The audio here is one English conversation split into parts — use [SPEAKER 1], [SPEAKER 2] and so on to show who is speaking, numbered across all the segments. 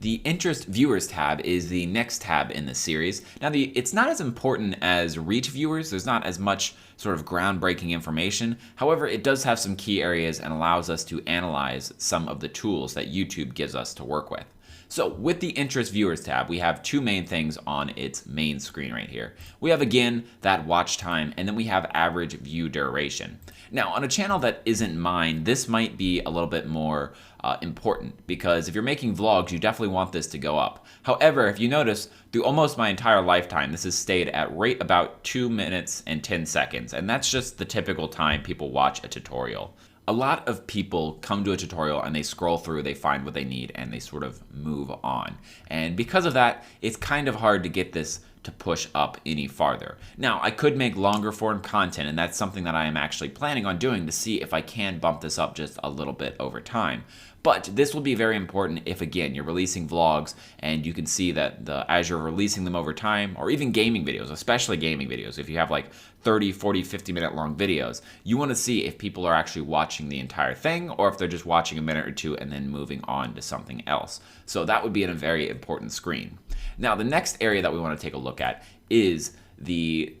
[SPEAKER 1] The interest viewers tab is the next tab in the series. Now, it's not as important as reach viewers. There's not as much sort of groundbreaking information. However, it does have some key areas and allows us to analyze some of the tools that YouTube gives us to work with. So with the interest viewers tab, we have two main things on its main screen right here. We have, again, that watch time, and then we have average view duration. Now, on a channel that isn't mine, this might be a little bit more important, because if you're making vlogs, you definitely want this to go up. However, if you notice, through almost my entire lifetime, this has stayed at right about 2 minutes and 10 seconds, and that's just the typical time people watch a tutorial. A lot of people come to a tutorial and they scroll through, they find what they need, and they sort of move on. And because of that, it's kind of hard to get this to push up any farther. Now, I could make longer form content, and that's something that I am actually planning on doing to see if I can bump this up just a little bit over time. But this will be very important if, again, you're releasing vlogs and you can see that as you're releasing them over time, or even gaming videos, especially gaming videos, if you have like 30, 40, 50-minute long videos, you want to see if people are actually watching the entire thing or if they're just watching a minute or two and then moving on to something else. So that would be a very important screen. Now, the next area that we want to take a look at is the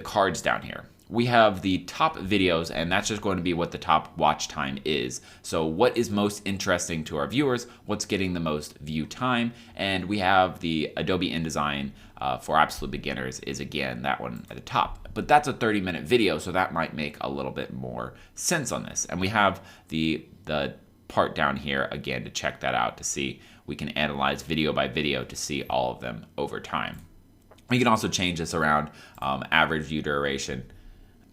[SPEAKER 1] cards down here. We have the top videos, and that's just going to be what the top watch time is. So what is most interesting to our viewers, what's getting the most view time, and we have the Adobe InDesign for absolute beginners is, again, that one at the top. But that's a 30-minute video, so that might make a little bit more sense on this. And we have the part down here, again, to check that out, to see we can analyze video by video to see all of them over time. We can also change this around average view duration,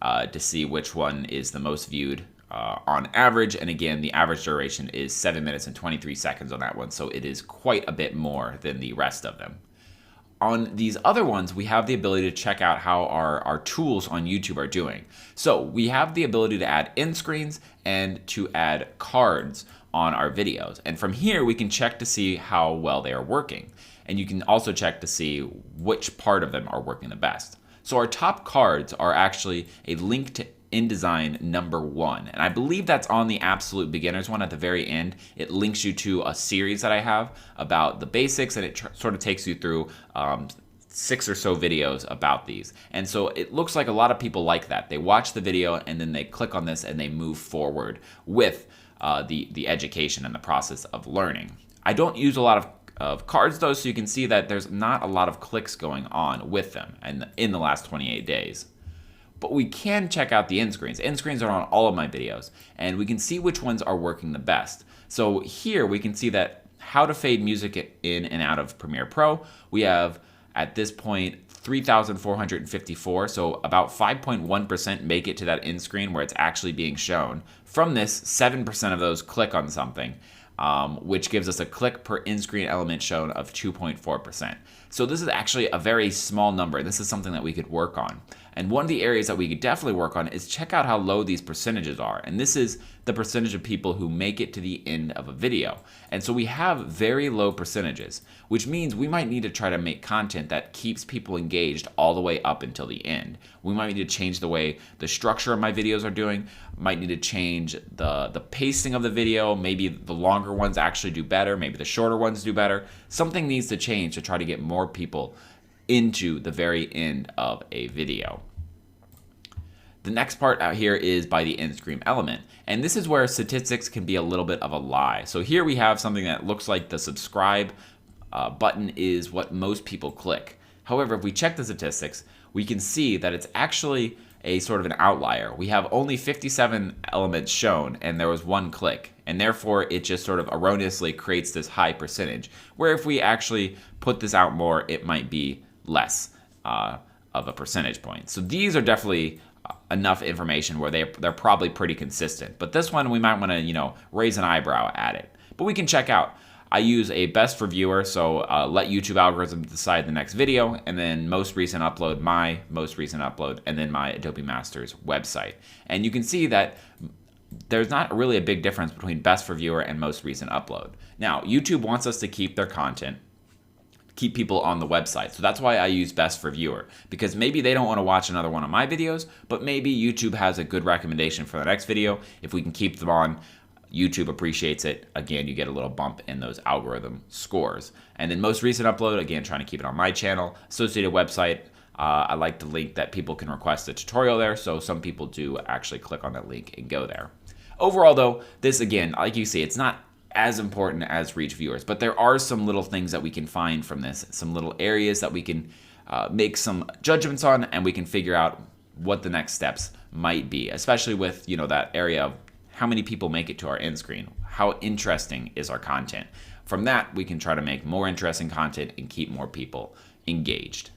[SPEAKER 1] to see which one is the most viewed on average. And again, the average duration is 7 minutes and 23 seconds on that one, so it is quite a bit more than the rest of them. On these other ones, we have the ability to check out how our tools on YouTube are doing. So we have the ability to add end screens and to add cards on our videos. And from here, we can check to see how well they are working. And you can also check to see which part of them are working the best. So our top cards are actually a link to InDesign #1. And I believe that's on the absolute beginners one at the very end. It links you to a series that I have about the basics, and it sort of takes you through 6 or so videos about these. And so it looks like a lot of people like that. They watch the video and then they click on this and they move forward with the education and the process of learning. I don't use a lot of cards though, so you can see that there's not a lot of clicks going on with them and in the last 28 days. But we can check out the end screens. End screens are on all of my videos, and we can see which ones are working the best. So here we can see that how to fade music in and out of Premiere Pro. We have, at this point, 3,454, so about 5.1% make it to that end screen where it's actually being shown. From this, 7% of those click on something, which gives us a click per in-screen element shown of 2.4%. So this is actually a very small number. This is something that we could work on. And one of the areas that we could definitely work on is check out how low these percentages are. And this is the percentage of people who make it to the end of a video. And so we have very low percentages, which means we might need to try to make content that keeps people engaged all the way up until the end. We might need to change the way the structure of my videos are doing, might need to change the pacing of the video, maybe the longer ones actually do better, maybe the shorter ones do better. Something needs to change to try to get more people into the very end of a video. The next part out here is by the end screen element, and this is where statistics can be a little bit of a lie. So here we have something that looks like the subscribe button is what most people click. However, if we check the statistics, we can see that it's actually a sort of an outlier. We have only 57 elements shown and there was 1 click, and therefore it just sort of erroneously creates this high percentage, where if we actually put this out more, it might be less of a percentage point. So these are definitely enough information where they're probably pretty consistent. But this one we might want to raise an eyebrow at it. But we can check out. I use a best for viewer, so let YouTube algorithm decide the next video, and then most recent upload, my most recent upload, and then my AdobeMasters website. And you can see that there's not really a big difference between best for viewer and most recent upload. Now, YouTube wants us to keep their content, keep people on the website. So that's why I use best for viewer, because maybe they don't want to watch another one of my videos, but maybe YouTube has a good recommendation for the next video. If we can keep them on YouTube appreciates it. Again, you get a little bump in those algorithm scores. And then most recent upload, again, trying to keep it on my channel, associated website. I like the link that people can request a tutorial there, so some people do actually click on that link and go there. Overall, though, this, again, like you see, it's not as important as reach viewers, but there are some little things that we can find from this, some little areas that we can make some judgments on, and we can figure out what the next steps might be, especially with, that area of how many people make it to our end screen, how interesting is our content. From that, we can try to make more interesting content and keep more people engaged.